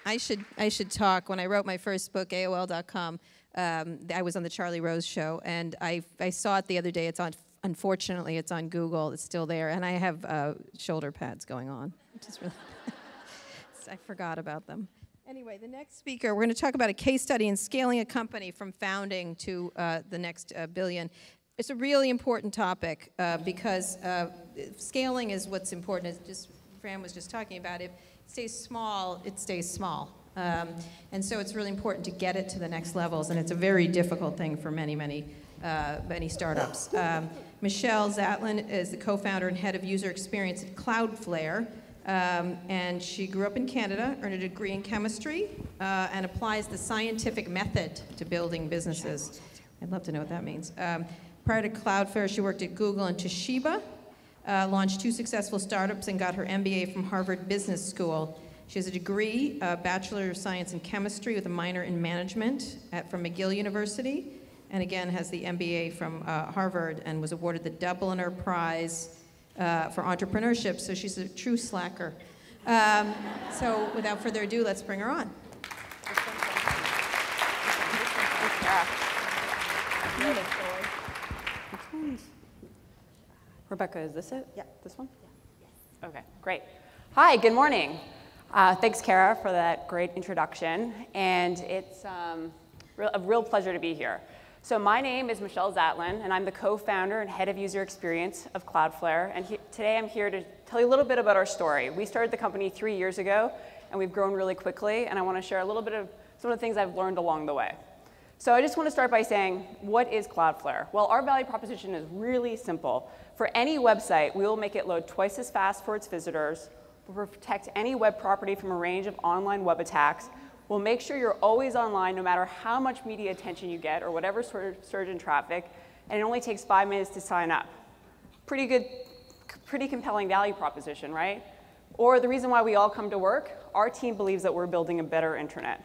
I should talk. When I wrote my first book, AOL.com, I was on the Charlie Rose show, and I saw it the other day. It's on. Unfortunately, it's on Google. It's still there, and I have shoulder pads going on. Just really I forgot about them. Anyway, the next speaker, we're going to talk about a case study in scaling a company from founding to the next billion. It's a really important topic because scaling is what's important. As just Fran was just talking about, if it stays small, it stays small. And so it's really important to get it to the next levels, and it's a very difficult thing for many startups. Michelle Zatlyn is the co-founder and head of user experience at Cloudflare, and she grew up in Canada, earned a degree in chemistry, and applies the scientific method to building businesses. I'd love to know what that means. Prior to Cloudflare, she worked at Google and Toshiba, launched 2 successful startups, and got her MBA from Harvard Business School. She has a degree, Bachelor of Science in Chemistry with a minor in Management from McGill University, and again has the MBA from Harvard, and was awarded the Dubliner Prize for Entrepreneurship, so she's a true slacker. So without further ado, let's bring her on. Rebecca, is this it? Yeah. This one? Yeah. Okay, great. Hi, good morning. Thanks, Kara, for that great introduction. And it's a real pleasure to be here. So my name is Michelle Zatlyn, and I'm the co-founder and head of user experience of Cloudflare. And today I'm here to tell you a little bit about our story. We started the company 3 years ago, and we've grown really quickly. And I want to share a little bit of some of the things I've learned along the way. So I just want to start by saying, what is Cloudflare? Well, our value proposition is really simple. For any website, we will make it load twice as fast for its visitors. We'll protect any web property from a range of online web attacks. We'll make sure you're always online no matter how much media attention you get or whatever sort of surge in traffic. And it only takes 5 minutes to sign up. Pretty compelling value proposition, right? Or the reason why we all come to work, our team believes that we're building a better internet.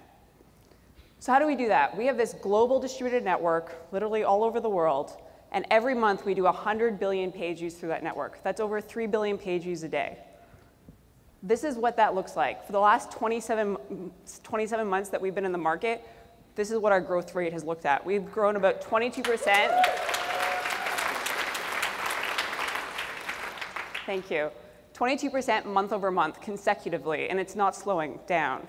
So how do we do that? We have this global distributed network, literally all over the world, and every month we do 100 billion page views through that network. That's over 3 billion page views a day. This is what that looks like. For the last 27 months that we've been in the market, this is what our growth rate has looked at. We've grown about 22%. Thank you. 22% month over month consecutively, and it's not slowing down.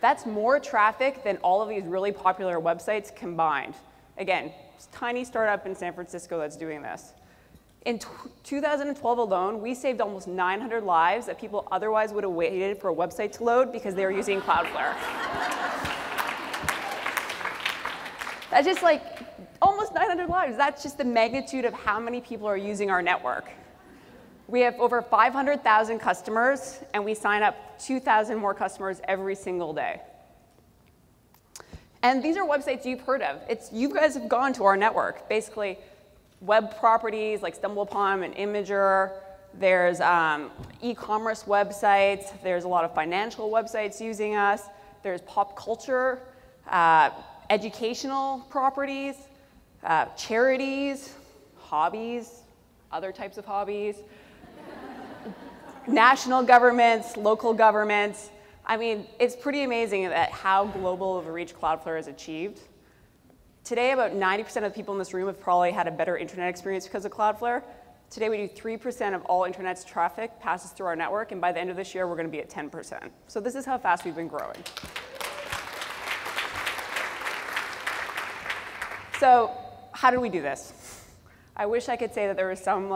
That's more traffic than all of these really popular websites combined. Again, it's a tiny startup in San Francisco that's doing this. In 2012 alone, we saved almost 900 lives that people otherwise would have waited for a website to load because they were using Cloudflare. That's just like almost 900 lives. That's just the magnitude of how many people are using our network. We have over 500,000 customers, and we sign up 2,000 more customers every single day. And these are websites you've heard of. You guys have gone to our network. Basically, web properties like StumbleUpon and Imgur. There's e-commerce websites. There's a lot of financial websites using us. There's pop culture, educational properties, charities, hobbies, other types of hobbies. National governments, local governments. I mean, it's pretty amazing at how global of a reach Cloudflare has achieved. Today, about 90% of the people in this room have probably had a better internet experience because of Cloudflare. Today, we do 3% of all internet's traffic passes through our network, and by the end of this year, we're going to be at 10%. So this is how fast we've been growing. So how did we do this? I wish I could say that there was some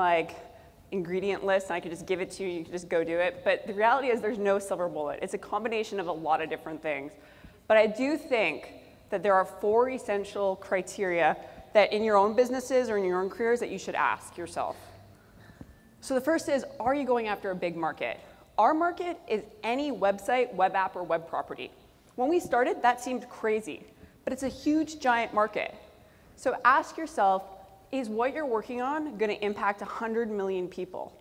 ingredient list and I could just give it to you, you could just go do it. But the reality is there's no silver bullet. It's a combination of a lot of different things. But I do think that there are 4 essential criteria that in your own businesses or in your own careers that you should ask yourself. So the first is, are you going after a big market? Our market is any website, web app, or web property. When we started, that seemed crazy. But it's a huge, giant market. So ask yourself, is what you're working on going to impact 100 million people?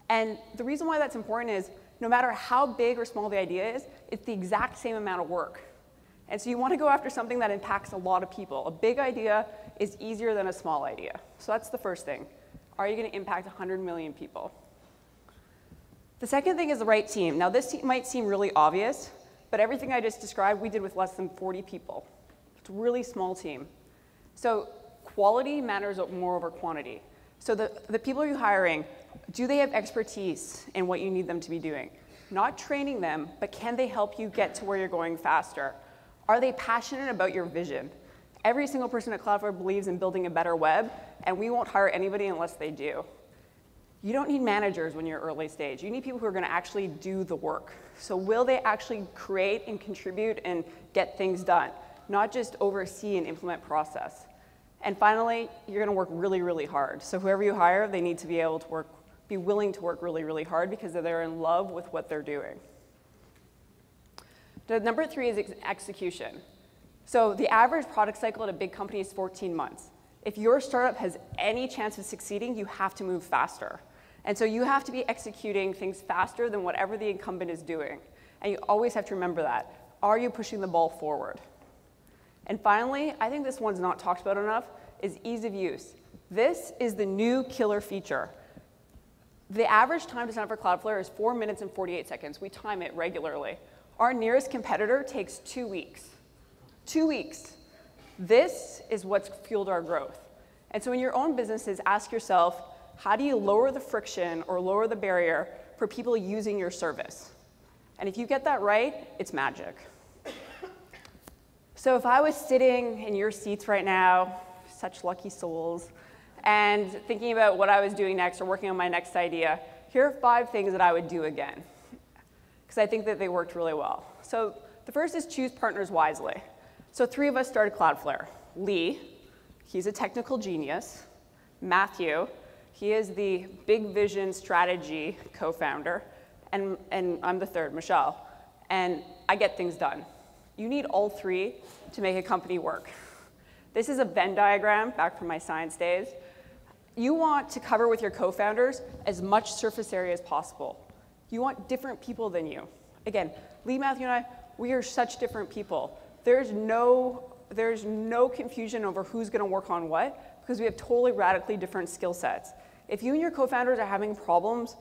And the reason why that's important is no matter how big or small the idea is, it's the exact same amount of work. And so you want to go after something that impacts a lot of people. A big idea is easier than a small idea. So that's the first thing. Are you going to impact 100 million people? The second thing is the right team. Now, this might seem really obvious, but everything I just described, we did with less than 40 people. It's a really small team. So quality matters more over quantity. So the people you're hiring, do they have expertise in what you need them to be doing? Not training them, but can they help you get to where you're going faster? Are they passionate about your vision? Every single person at Cloudflare believes in building a better web, and we won't hire anybody unless they do. You don't need managers when you're early stage. You need people who are going to actually do the work. So will they actually create and contribute and get things done, not just oversee and implement process? And finally, you're going to work really, really hard. So whoever you hire, they need to be able to be willing to work really, really hard because they're in love with what they're doing. The number 3 is execution. So the average product cycle at a big company is 14 months. If your startup has any chance of succeeding, you have to move faster. And so you have to be executing things faster than whatever the incumbent is doing. And you always have to remember that. Are you pushing the ball forward? And finally, I think this one's not talked about enough, is ease of use. This is the new killer feature. The average time to sign up for Cloudflare is 4 minutes and 48 seconds. We time it regularly. Our nearest competitor takes 2 weeks. 2 weeks. This is what's fueled our growth. And so in your own businesses, ask yourself, how do you lower the friction or lower the barrier for people using your service? And if you get that right, it's magic. So if I was sitting in your seats right now, such lucky souls, and thinking about what I was doing next or working on my next idea, here are 5 things that I would do again, because I think that they worked really well. So the first is choose partners wisely. So 3 of us started Cloudflare. Lee, he's a technical genius. Matthew, he is the big vision strategy co-founder. And I'm the third, Michelle. And I get things done. You need all 3 to make a company work. This is a Venn diagram back from my science days. You want to cover with your co-founders as much surface area as possible. You want different people than you. Again, Lee, Matthew, and I, we are such different people. There's no confusion over who's going to work on what, because we have totally radically different skill sets. If you and your co-founders are having problems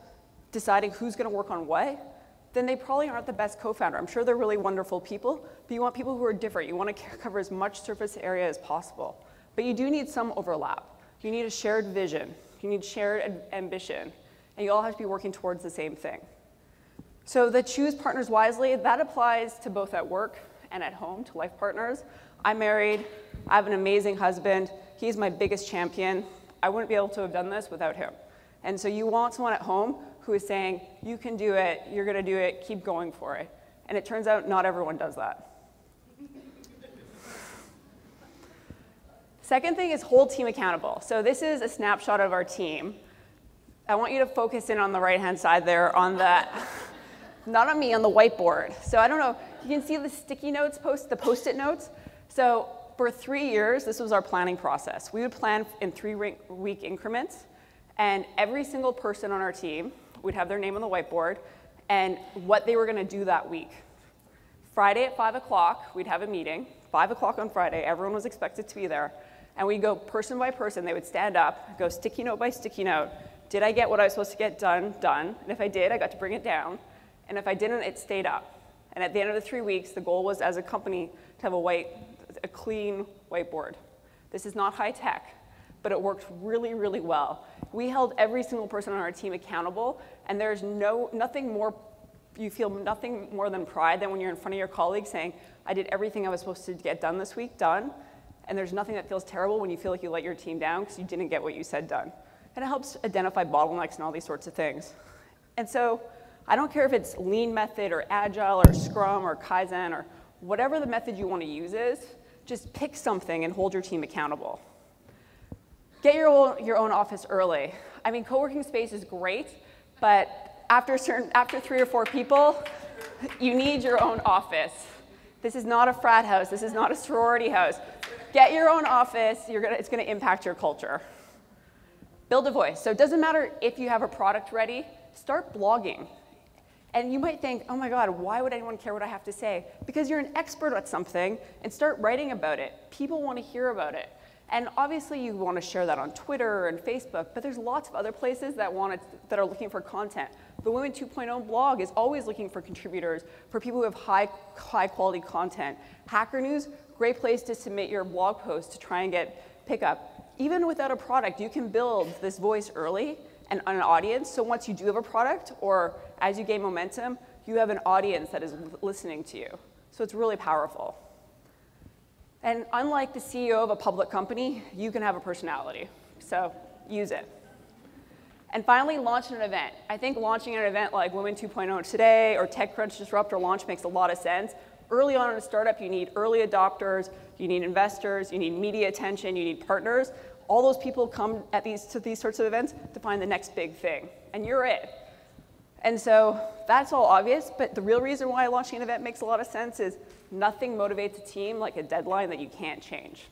deciding who's going to work on what, then they probably aren't the best co-founder. I'm sure they're really wonderful people, but you want people who are different. You want to cover as much surface area as possible. But you do need some overlap. You need a shared vision. You need shared ambition. And you all have to be working towards the same thing. So the choose partners wisely, that applies to both at work and at home, to life partners. I'm married. I have an amazing husband. He's my biggest champion. I wouldn't be able to have done this without him. And so you want someone at home who is saying, you can do it, you're going to do it, keep going for it. And it turns out not everyone does that. Second thing is hold team accountable. So this is a snapshot of our team. I want you to focus in on the right-hand side there on the, not on me, on the whiteboard. So I don't know, you can see the sticky notes the post-it notes. So for 3 years, this was our planning process. We would plan in 3-week increments, and every single person on our team would have their name on the whiteboard and what they were going to do that week. Friday at 5 o'clock, we'd have a meeting. 5 o'clock on Friday, everyone was expected to be there. And we'd go person by person. They would stand up, go sticky note by sticky note. Did I get what I was supposed to get done? Done. And if I did, I got to bring it down. And if I didn't, it stayed up. And at the end of the 3 weeks, the goal was, as a company, to have a clean whiteboard. This is not high tech, but it worked really, really well. We held every single person on our team accountable, and there's nothing more, you feel nothing more than pride than when you're in front of your colleagues saying, I did everything I was supposed to get done this week, done. And there's nothing that feels terrible when you feel like you let your team down because you didn't get what you said done. And it helps identify bottlenecks and all these sorts of things. And so I don't care if it's lean method or agile or scrum or Kaizen or whatever the method you want to use is, just pick something and hold your team accountable. Get your own office early. I mean, co-working space is great, but after 3 or 4 people, you need your own office. This is not a frat house. This is not a sorority house. Get your own office. It's going to impact your culture. Build a voice. So it doesn't matter if you have a product ready. Start blogging. And you might think, oh my God, why would anyone care what I have to say? Because you're an expert at something, and start writing about it. People want to hear about it. And obviously, you want to share that on Twitter and Facebook, but there's lots of other places that are looking for content. The Women 2.0 blog is always looking for contributors, for people who have high quality content. Hacker News, great place to submit your blog post to try and get pickup. Even without a product, you can build this voice early and an audience. So once you do have a product, or as you gain momentum, you have an audience that is listening to you. So it's really powerful. And unlike the CEO of a public company, you can have a personality. So use it. And finally, launch an event. I think launching an event like Women 2.0 Today or TechCrunch Disrupt or Launch makes a lot of sense. Early on in a startup, you need early adopters, you need investors, you need media attention, you need partners. All those people come to these sorts of events to find the next big thing, and you're it. And so that's all obvious, but the real reason why launching an event makes a lot of sense is nothing motivates a team like a deadline that you can't change.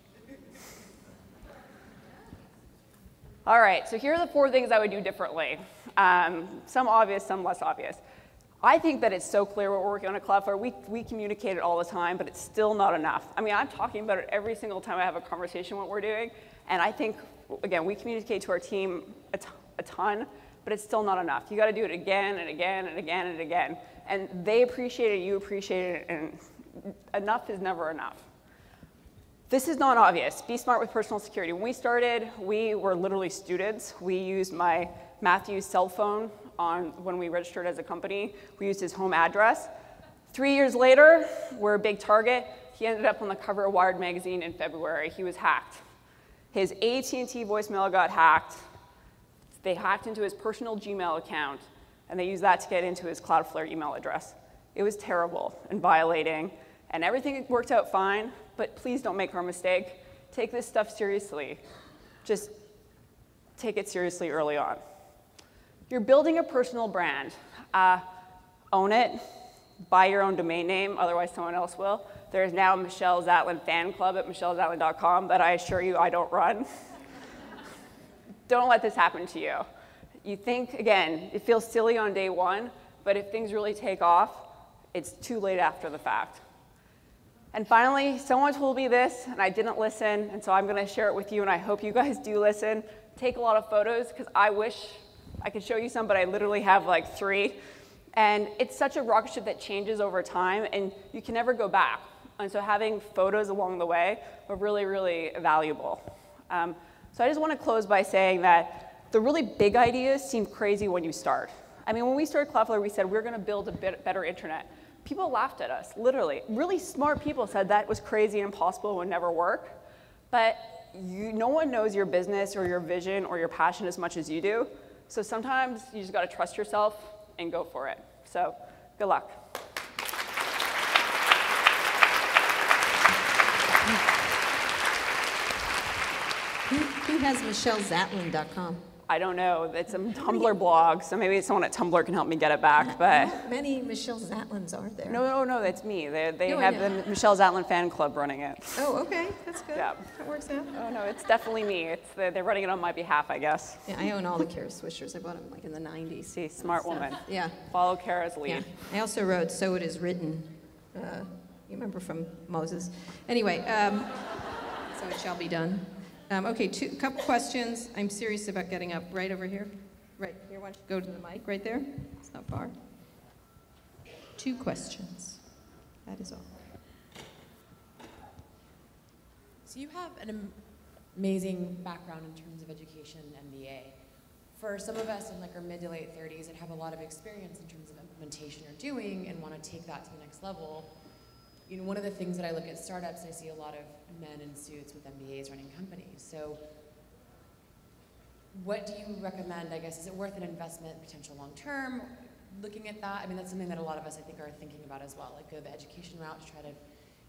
All right, so here are the 4 things I would do differently. Some obvious, some less obvious. I think that it's so clear what we're working on at Cloudflare. We communicate it all the time, but it's still not enough. I mean, I'm talking about it every single time I have a conversation what we're doing, and I think, again, we communicate to our team a ton, but it's still not enough. You got to do it again and again and again and again. And they appreciate it, you appreciate it, and enough is never enough. This is not obvious. Be smart with personal security. When we started, we were literally students. We used Matthew's cell phone when we registered as a company. We used his home address. 3 years later, we're a big target. He ended up on the cover of Wired magazine in February. He was hacked. His AT&T voicemail got hacked. They hacked into his personal Gmail account, and they used that to get into his Cloudflare email address. It was terrible and violating, and everything worked out fine, but please don't make our mistake. Take this stuff seriously. Just take it seriously early on. You're building a personal brand. Own it. Buy your own domain name, otherwise someone else will. There's now a Michelle Zatlyn fan club at michellezatlyn.com that I assure you I don't run. Don't let this happen to you. You think, again, it feels silly on day one, but if things really take off, it's too late after the fact. And finally, someone told me this, and I didn't listen, and so I'm going to share it with you, and I hope you guys do listen. Take a lot of photos, because I wish I could show you some, but I literally have like 3. And it's such a rocket ship that changes over time, and you can never go back. And so having photos along the way are really, really valuable. So I just want to close by saying that the really big ideas seem crazy when you start. I mean, when we started Cloudflare, we said we're going to build a better internet. People laughed at us, literally. Really smart people said that was crazy and impossible, would never work. But no one knows your business or your vision or your passion as much as you do. So sometimes you just got to trust yourself and go for it. So good luck. Who has michellezatlyn.com? I don't know. It's a Tumblr blog, so maybe someone at Tumblr can help me get it back. But how many Michelle Zatlyns are there? No, that's me. They have the Michelle Zatlyn fan club running it. Oh, okay, that's good. Yeah. That works out. Oh no, it's definitely me. They're running it on my behalf, I guess. Yeah, I own all the Kara Swishers. I bought them like in the 90s. See, smart woman. Yeah. Follow Kara's lead. Yeah. I also wrote "So It Is Written." You remember from Moses? Anyway, so it shall be done. Okay, couple questions. I'm serious about getting up. Right over here. Right here. Why don't you go to the mic right there? It's not far. 2 questions. That is all. So you have an amazing background in terms of education, MBA. For some of us in like our mid to late 30s that have a lot of experience in terms of implementation or doing and want to take that to the next level, you know, one of the things that I look at startups, I see a lot of men in suits with MBAs running companies. So what do you recommend, I guess? Is it worth an investment, potential long-term, looking at that? I mean, that's something that a lot of us, I think, are thinking about as well, like go the education route to try to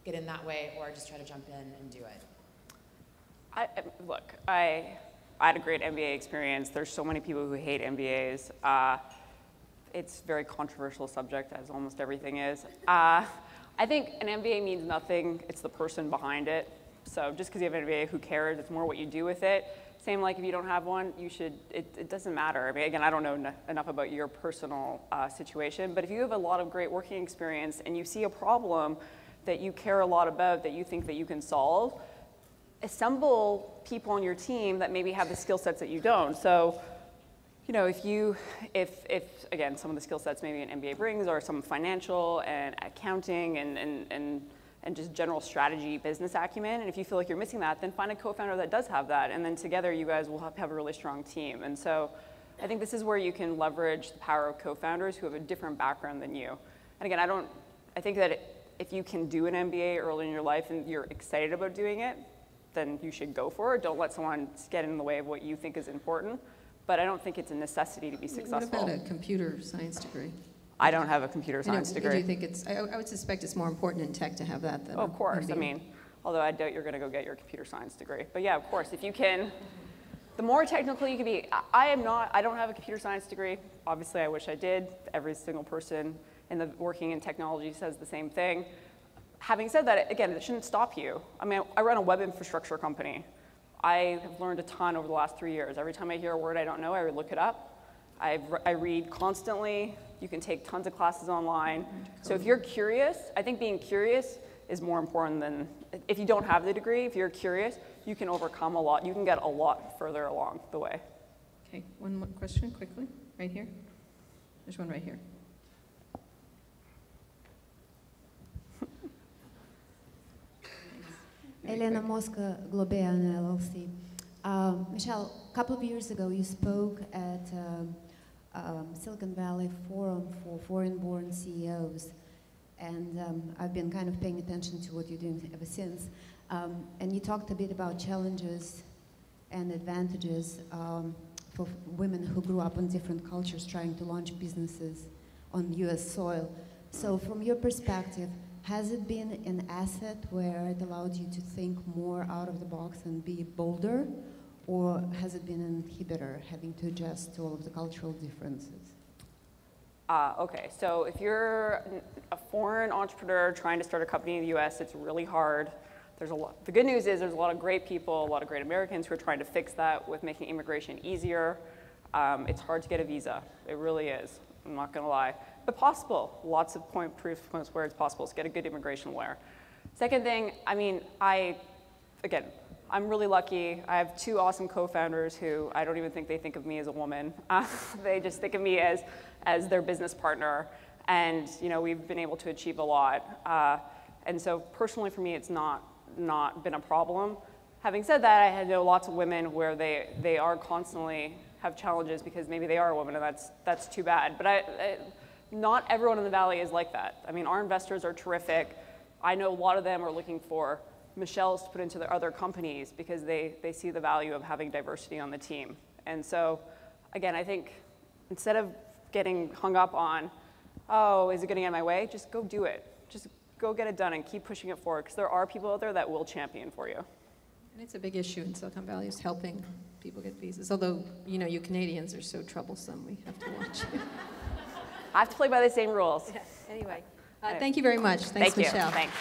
get in that way or just try to jump in and do it. Look, I had a great MBA experience. There's so many people who hate MBAs. It's a very controversial subject, as almost everything is. I think an MBA means nothing. It's the person behind it. So just because you have an MBA, who cares? It's more what you do with it. Same like if you don't have one, you should, it doesn't matter. I mean, again, I don't know enough about your personal situation, but if you have a lot of great working experience and you see a problem that you care a lot about, that you think that you can solve, assemble people on your team that maybe have the skill sets that you don't. So you know, if again, some of the skill sets maybe an MBA brings are some financial and accounting and just general strategy, business acumen, and if you feel like you're missing that, then find a co-founder that does have that, and then together you guys will have a really strong team. And so I think this is where you can leverage the power of co-founders who have a different background than you. And again, I think that if you can do an MBA early in your life and you're excited about doing it, then you should go for it. Don't let someone get in the way of what you think is important. But I don't think it's a necessity to be successful. What about a computer science degree? I don't have a computer science degree. Do you think it's, I would suspect it's more important in tech to have that than of course, MBA. I mean, although I doubt you're gonna go get your computer science degree. But yeah, of course, if you can, the more technical you can be. I don't have a computer science degree. Obviously, I wish I did. Every single person working in technology says the same thing. Having said that, again, it shouldn't stop you. I mean, I run a web infrastructure company. I have learned a ton over the last 3 years. Every time I hear a word I don't know, I look it up. I read constantly. You can take tons of classes online. So if you're curious, I think being curious is more important than, if you don't have the degree, if you're curious, you can overcome a lot. You can get a lot further along the way. Okay, one more question quickly, right here. There's one right here. Elena Mosca, Globean LLC. Michelle, a couple of years ago you spoke at Silicon Valley Forum for Foreign-Born CEOs, and I've been kind of paying attention to what you're doing ever since. And you talked a bit about challenges and advantages for women who grew up in different cultures trying to launch businesses on US soil. So from your perspective, has it been an asset where it allowed you to think more out of the box and be bolder? Or has it been an inhibitor, having to adjust to all of the cultural differences? Okay, so if you're a foreign entrepreneur trying to start a company in the US, it's really hard. There's a lot. The good news is there's a lot of great people, a lot of great Americans who are trying to fix that with making immigration easier. It's hard to get a visa. It really is. I'm not going to lie. But possible. Lots of proof points where it's possible to get a good immigration lawyer. Second thing, I mean, again, I'm really lucky. I have two awesome co-founders who I don't even think they think of me as a woman. They just think of me as their business partner. And you know, we've been able to achieve a lot. And so personally for me, it's not been a problem. Having said that, I know lots of women where they are constantly have challenges because maybe they are a woman, and that's too bad. But not everyone in the Valley is like that. I mean, our investors are terrific. I know a lot of them are looking for Michelles to put into their other companies because they see the value of having diversity on the team. And so, again, I think instead of getting hung up on, oh, is it going to get in my way? Just go do it. Just go get it done and keep pushing it forward because there are people out there that will champion for you. And it's a big issue in Silicon Valley, is helping people get visas. Although, you know, you Canadians are so troublesome, we have to watch you. I have to play by the same rules. Yeah. Anyway, thank you very much. Thanks, Thank you. Michelle. Thanks.